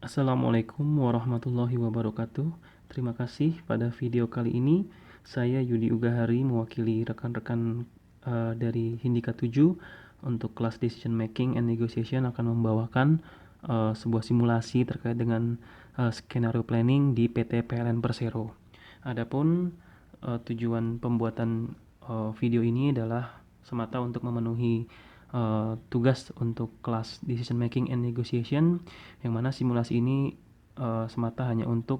Assalamualaikum warahmatullahi wabarakatuh. Terima kasih pada video kali ini. Saya Yudi Ugahari mewakili rekan-rekan dari Hindika 7 untuk kelas Decision Making and Negotiation akan membawakan sebuah simulasi terkait dengan skenario planning di PT PLN Persero. Adapun tujuan pembuatan video ini adalah semata untuk memenuhi tugas untuk kelas Decision Making and Negotiation, yang mana simulasi ini semata hanya untuk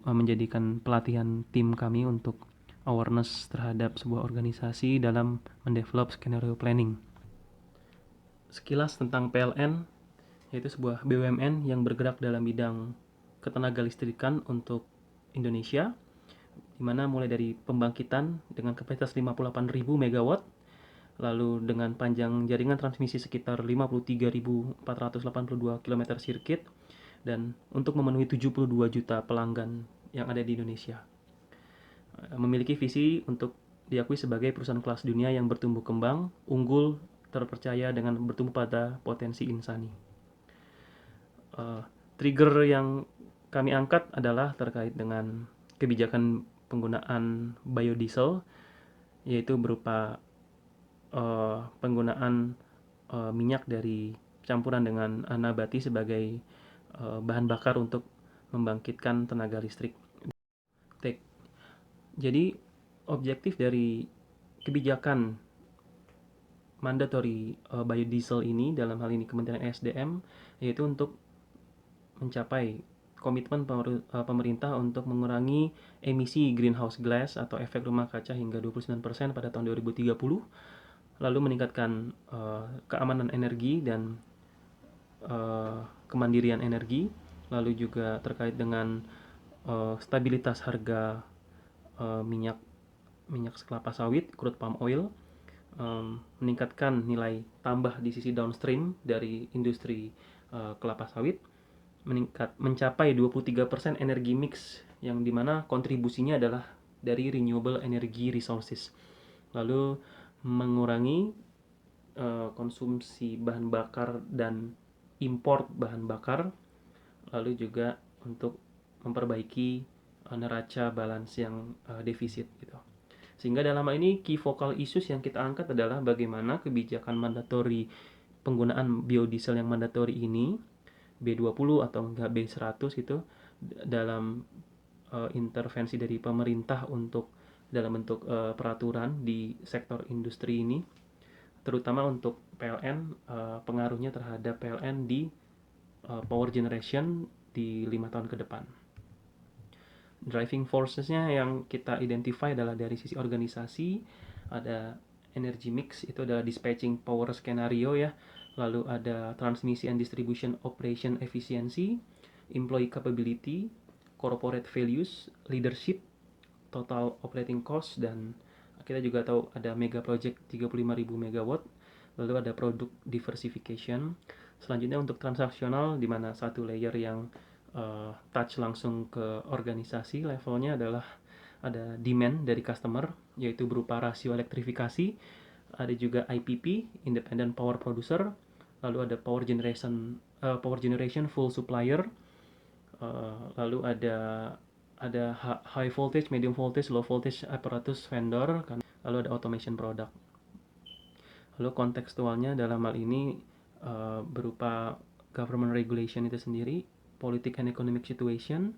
menjadikan pelatihan tim kami untuk awareness terhadap sebuah organisasi dalam mendevelop skenario planning. Sekilas tentang PLN, yaitu sebuah BUMN yang bergerak dalam bidang ketenaga listrikan untuk Indonesia, di mana mulai dari pembangkitan dengan kapasitas 58.000 MW, lalu dengan panjang jaringan transmisi sekitar 53.482 km sirkuit, dan untuk memenuhi 72 juta pelanggan yang ada di Indonesia. Memiliki visi untuk diakui sebagai perusahaan kelas dunia yang bertumbuh kembang, unggul, terpercaya dengan bertumbuh pada potensi insani. Trigger yang kami angkat adalah terkait dengan kebijakan penggunaan biodiesel, yaitu berupa penggunaan minyak dari campuran dengan nabati sebagai bahan bakar untuk membangkitkan tenaga listrik. Jadi objektif dari kebijakan mandatory biodiesel ini, dalam hal ini Kementerian SDM, yaitu untuk mencapai komitmen pemerintah untuk mengurangi emisi greenhouse gas atau efek rumah kaca hingga 29% pada tahun 2030, lalu meningkatkan keamanan energi dan kemandirian energi, lalu juga terkait dengan stabilitas harga minyak kelapa sawit, crude palm oil, meningkatkan nilai tambah di sisi downstream dari industri kelapa sawit, mencapai 23% energi mix, yang dimana kontribusinya adalah dari renewable energy resources, lalu mengurangi konsumsi bahan bakar dan import bahan bakar, lalu juga untuk memperbaiki neraca balance yang defisit gitu. Sehingga dalam hal ini key focal issues yang kita angkat adalah bagaimana kebijakan mandatori penggunaan biodiesel yang mandatori ini, B20 atau enggak B100 gitu, dalam intervensi dari pemerintah untuk dalam bentuk peraturan di sektor industri ini, terutama untuk PLN, pengaruhnya terhadap PLN di power generation di 5 tahun ke depan. Driving forces-nya yang kita identify adalah dari sisi organisasi, ada energy mix, itu adalah dispatching power skenario ya, lalu ada transmission and distribution operation efficiency, employee capability, corporate values, leadership, total operating cost, dan kita juga tahu ada mega project 35.000 MW, lalu ada product diversification. Selanjutnya untuk transaksional, di mana satu layer yang touch langsung ke organisasi levelnya adalah ada demand dari customer, yaitu berupa rasio elektrifikasi, ada juga IPP, independent power producer, lalu ada power generation full supplier, lalu ada high voltage, medium voltage, low voltage apparatus vendor, lalu ada automation product. Lalu kontekstualnya dalam hal ini berupa government regulation itu sendiri, politik and economic situation,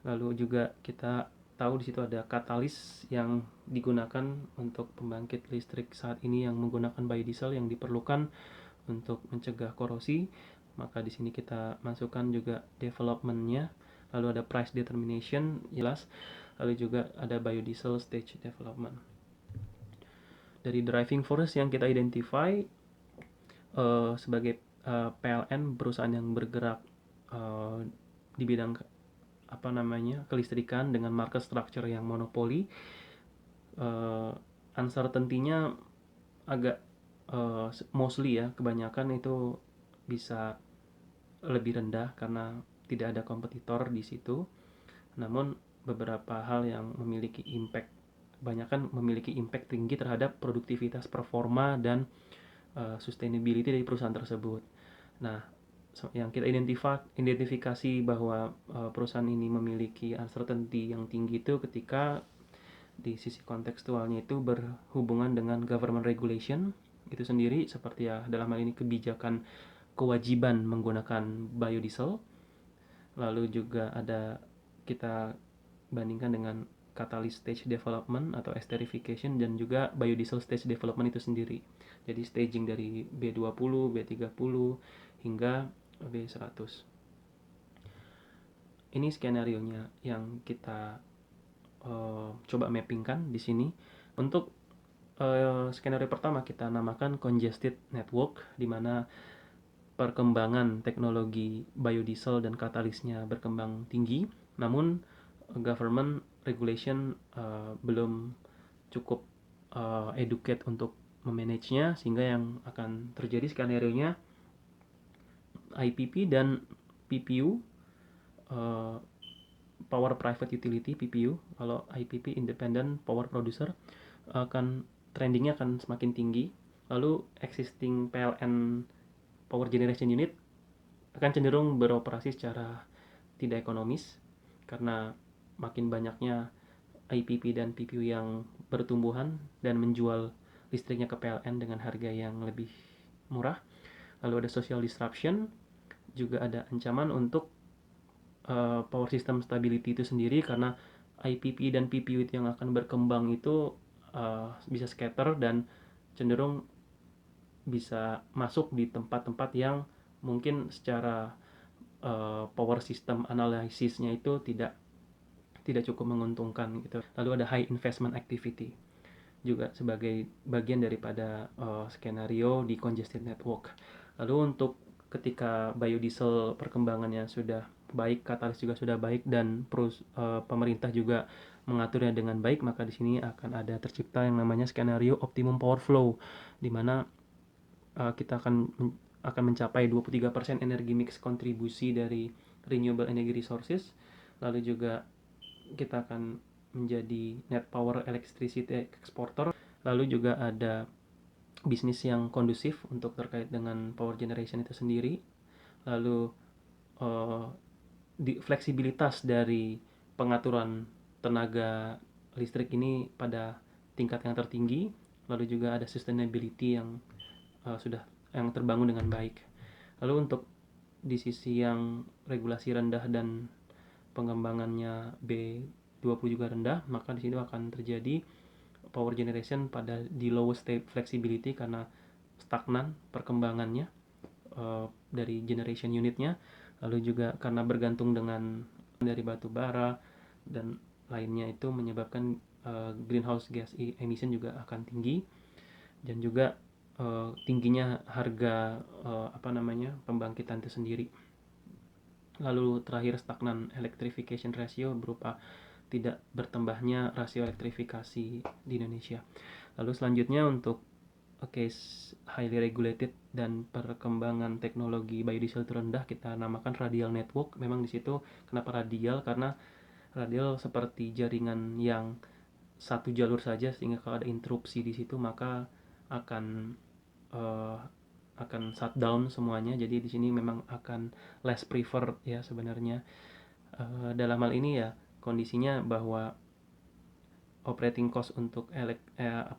lalu juga kita tahu di situ ada katalis yang digunakan untuk pembangkit listrik saat ini yang menggunakan biodiesel yang diperlukan untuk mencegah korosi, maka di sini kita masukkan juga development-nya, lalu ada price determination jelas, lalu juga ada biodiesel stage development. Dari driving force yang kita identify sebagai PLN, perusahaan yang bergerak di bidang kelistrikan dengan market structure yang monopoli, uncertainty-nya agak mostly ya, kebanyakan itu bisa lebih rendah karena tidak ada kompetitor di situ. Namun beberapa hal yang memiliki impact, kebanyakan memiliki impact tinggi terhadap produktivitas, performa, dan sustainability dari perusahaan tersebut. Nah, yang kita identifikasi bahwa perusahaan ini memiliki uncertainty yang tinggi itu ketika di sisi kontekstualnya itu berhubungan dengan government regulation itu sendiri, seperti ya dalam hal ini kebijakan kewajiban menggunakan biodiesel. Lalu juga ada, kita bandingkan dengan catalyst stage development atau esterification, dan juga biodiesel stage development itu sendiri. Jadi staging dari B20, B30 hingga B100. Ini skenario-nya yang kita coba mappingkan di sini. Untuk skenario pertama kita namakan congested network, di mana perkembangan teknologi biodiesel dan katalisnya berkembang tinggi, namun government regulation belum cukup educate untuk memanagenya, sehingga yang akan terjadi skenario-nya IPP dan PPU, Power Private Utility PPU, kalau IPP Independent Power Producer, akan trendingnya akan semakin tinggi. Lalu existing PLN Power Generation Unit akan cenderung beroperasi secara tidak ekonomis karena makin banyaknya IPP dan PPU yang bertumbuhan dan menjual listriknya ke PLN dengan harga yang lebih murah. Lalu ada social disruption, juga ada ancaman untuk power system stability itu sendiri, karena IPP dan PPU yang akan berkembang itu bisa scatter dan cenderung bisa masuk di tempat-tempat yang mungkin secara power system analisisnya itu tidak cukup menguntungkan gitu. Lalu ada high investment activity juga sebagai bagian daripada skenario di congested network. Lalu untuk ketika biodiesel perkembangannya sudah baik, katalis juga sudah baik, dan pemerintah juga mengaturnya dengan baik, maka di sini akan ada tercipta yang namanya skenario optimum power flow, di mana kita akan mencapai 23% energi mix kontribusi dari renewable energy resources. Lalu juga kita akan menjadi net power electricity exporter. Lalu juga ada bisnis yang kondusif untuk terkait dengan power generation itu sendiri. Lalu fleksibilitas dari pengaturan tenaga listrik ini pada tingkat yang tertinggi. Lalu juga ada sustainability yang yang terbangun dengan baik. Lalu untuk di sisi yang regulasi rendah dan pengembangannya B20 juga rendah, maka di sini akan terjadi power generation pada di lowest state flexibility karena stagnan perkembangannya dari generation unitnya. Lalu juga karena bergantung dengan dari batu bara dan lainnya, itu menyebabkan greenhouse gas emission juga akan tinggi, dan juga tingginya harga pembangkitan itu sendiri. Lalu terakhir stagnan electrification ratio, berupa tidak bertambahnya rasio elektrifikasi di Indonesia. Lalu selanjutnya untuk case highly regulated dan perkembangan teknologi biodiesel terendah, kita namakan radial network. Memang di situ kenapa radial, karena radial seperti jaringan yang satu jalur saja, sehingga kalau ada interupsi di situ maka akan shutdown semuanya. Jadi di sini memang akan less preferred ya sebenarnya. Dalam hal ini ya kondisinya bahwa operating cost untuk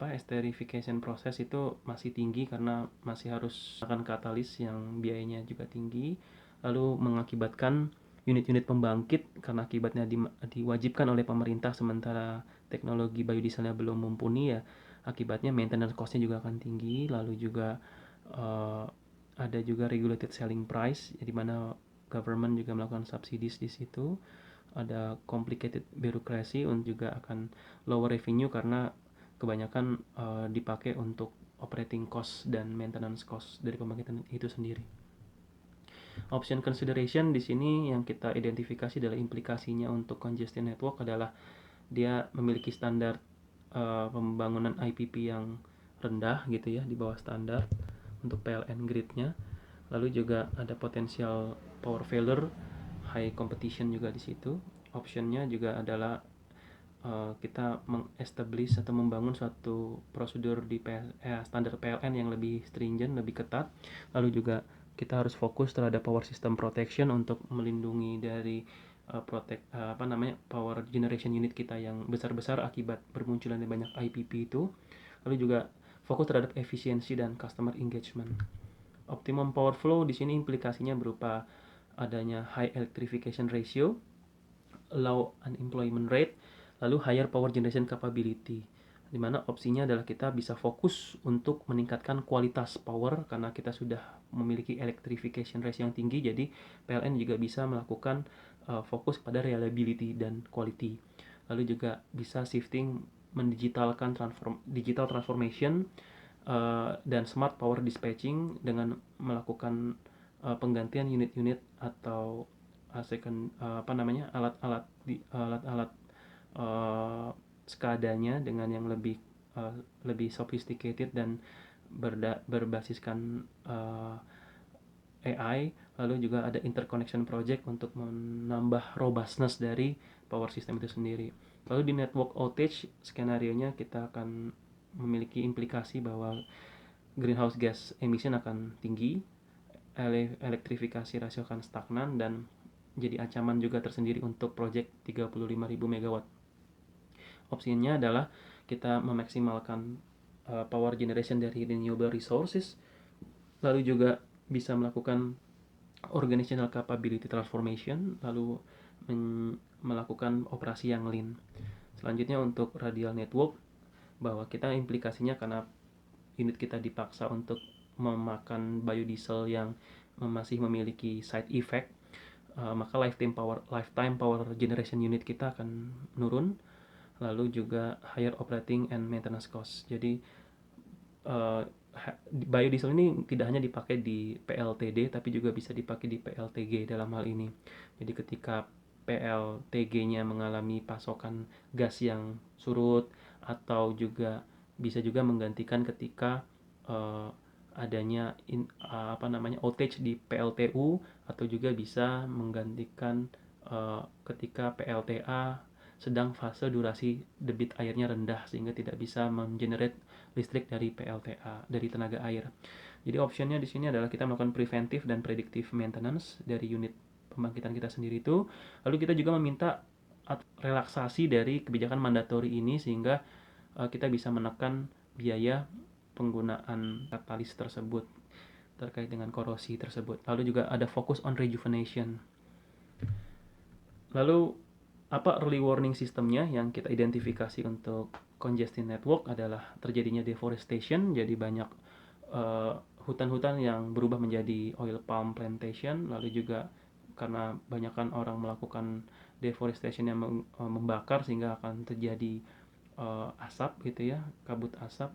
esterification proses itu masih tinggi karena masih harus akan katalis yang biayanya juga tinggi, lalu mengakibatkan unit-unit pembangkit karena akibatnya diwajibkan oleh pemerintah sementara teknologi biodieselnya belum mumpuni, ya akibatnya maintenance cost-nya juga akan tinggi. Lalu juga ada juga regulated selling price, di mana government juga melakukan subsidies di situ. Ada complicated birokrasi, juga akan lower revenue karena kebanyakan dipakai untuk operating cost dan maintenance cost dari pembangkitan itu sendiri. Option consideration di sini yang kita identifikasi adalah implikasinya untuk congested network adalah dia memiliki standar pembangunan IPP yang rendah gitu ya, di bawah standar untuk PLN gridnya. Lalu juga ada potensial power failure, high competition juga di situ. Optionnya juga adalah kita mengestablish atau membangun suatu prosedur di standar PLN yang lebih stringent, lebih ketat. Lalu juga kita harus fokus terhadap power system protection untuk melindungi dari power generation unit kita yang besar-besar akibat bermunculan banyak IPP itu. Lalu juga fokus terhadap efisiensi dan customer engagement. Optimum power flow di sini implikasinya berupa adanya high electrification ratio, low unemployment rate, lalu higher power generation capability, di mana opsinya adalah kita bisa fokus untuk meningkatkan kualitas power karena kita sudah memiliki electrification ratio yang tinggi, jadi PLN juga bisa melakukan fokus pada reliability dan quality. Lalu juga bisa shifting mendigitalkan digital transformation dan smart power dispatching dengan melakukan penggantian unit-unit atau alat-alat skadanya dengan yang lebih sophisticated dan berbasiskan AI. Lalu juga ada interconnection project untuk menambah robustness dari power system itu sendiri. Lalu di network outage skenario-nya kita akan memiliki implikasi bahwa greenhouse gas emission akan tinggi, elektrifikasi rasio akan stagnan, dan jadi ancaman juga tersendiri untuk proyek 35.000 megawatt. Opsinya adalah kita memaksimalkan power generation dari renewable resources, lalu juga bisa melakukan organizational capability transformation, lalu melakukan operasi yang lean. Selanjutnya untuk radial network, bahwa kita implikasinya karena unit kita dipaksa untuk memakan biodiesel yang masih memiliki side effect, maka lifetime power generation unit kita akan menurun. Lalu juga higher operating and maintenance cost. Jadi biodiesel ini tidak hanya dipakai di PLTD tapi juga bisa dipakai di PLTG dalam hal ini. Jadi ketika PLTG-nya mengalami pasokan gas yang surut, atau juga bisa juga menggantikan ketika adanya outage di PLTU, atau juga bisa menggantikan ketika PLTA sedang fase durasi debit airnya rendah sehingga tidak bisa mengenerate listrik dari PLTA, dari tenaga air. Jadi optionnya di sini adalah kita melakukan preventive dan predictive maintenance dari unit pembangkitan kita sendiri itu. Lalu kita juga meminta relaksasi dari kebijakan mandatori ini sehingga kita bisa menekan biaya penggunaan katalis tersebut terkait dengan korosi tersebut. Lalu juga ada fokus on rejuvenation. Lalu apa early warning sistemnya yang kita identifikasi untuk congested network adalah terjadinya deforestation, jadi banyak hutan-hutan yang berubah menjadi oil palm plantation, lalu juga karena banyakkan orang melakukan deforestation yang membakar sehingga akan terjadi asap gitu ya, kabut asap.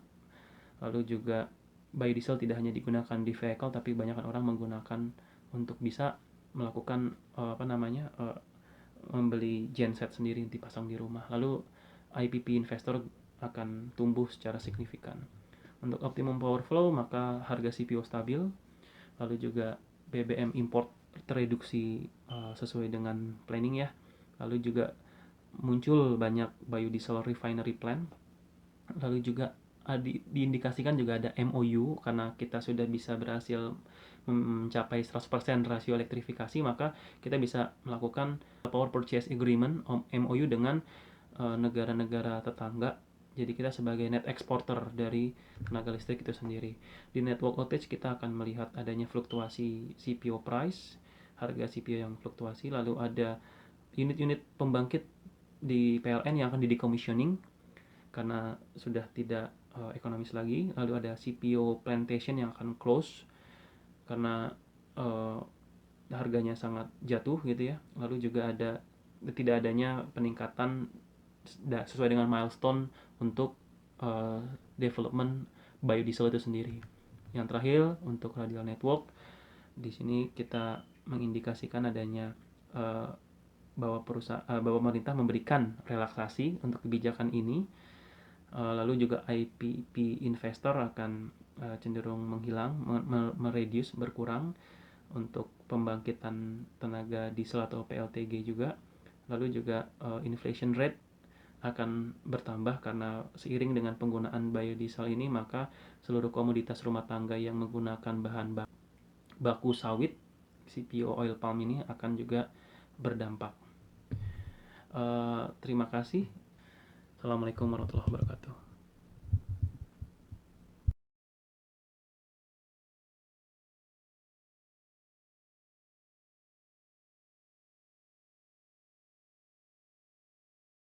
Lalu juga biodiesel tidak hanya digunakan di vehicle tapi banyakkan orang menggunakan untuk bisa melakukan membeli genset sendiri dipasang di rumah. Lalu IPP investor akan tumbuh secara signifikan. Untuk optimum power flow maka harga CPO stabil, lalu juga BBM import tereduksi sesuai dengan planning ya. Lalu juga muncul banyak biodiesel refinery plant. Lalu juga diindikasikan juga ada MOU karena kita sudah bisa berhasil mencapai 100% rasio elektrifikasi, maka kita bisa melakukan power purchase agreement MOU dengan negara-negara tetangga. Jadi kita sebagai net exporter dari tenaga listrik itu sendiri. Di network outage kita akan melihat adanya fluktuasi CPO price, harga CPO yang fluktuasi, lalu ada unit-unit pembangkit di PLN yang akan di decommissioning karena sudah tidak ekonomis lagi. Lalu ada CPO plantation yang akan close karena harganya sangat jatuh gitu ya. Lalu juga ada tidak adanya peningkatan sesuai dengan milestone untuk development biodiesel itu sendiri. Yang terakhir untuk radial network, di sini kita mengindikasikan adanya bahwa pemerintah memberikan relaksasi untuk kebijakan ini. Lalu juga IPP investor akan cenderung menghilang, mereduce, berkurang untuk pembangkitan tenaga diesel atau PLTG juga. Lalu juga inflation rate akan bertambah karena seiring dengan penggunaan biodiesel ini maka seluruh komoditas rumah tangga yang menggunakan bahan bakar baku sawit, CPO oil palm ini akan juga berdampak. Terima kasih. Assalamualaikum warahmatullahi wabarakatuh.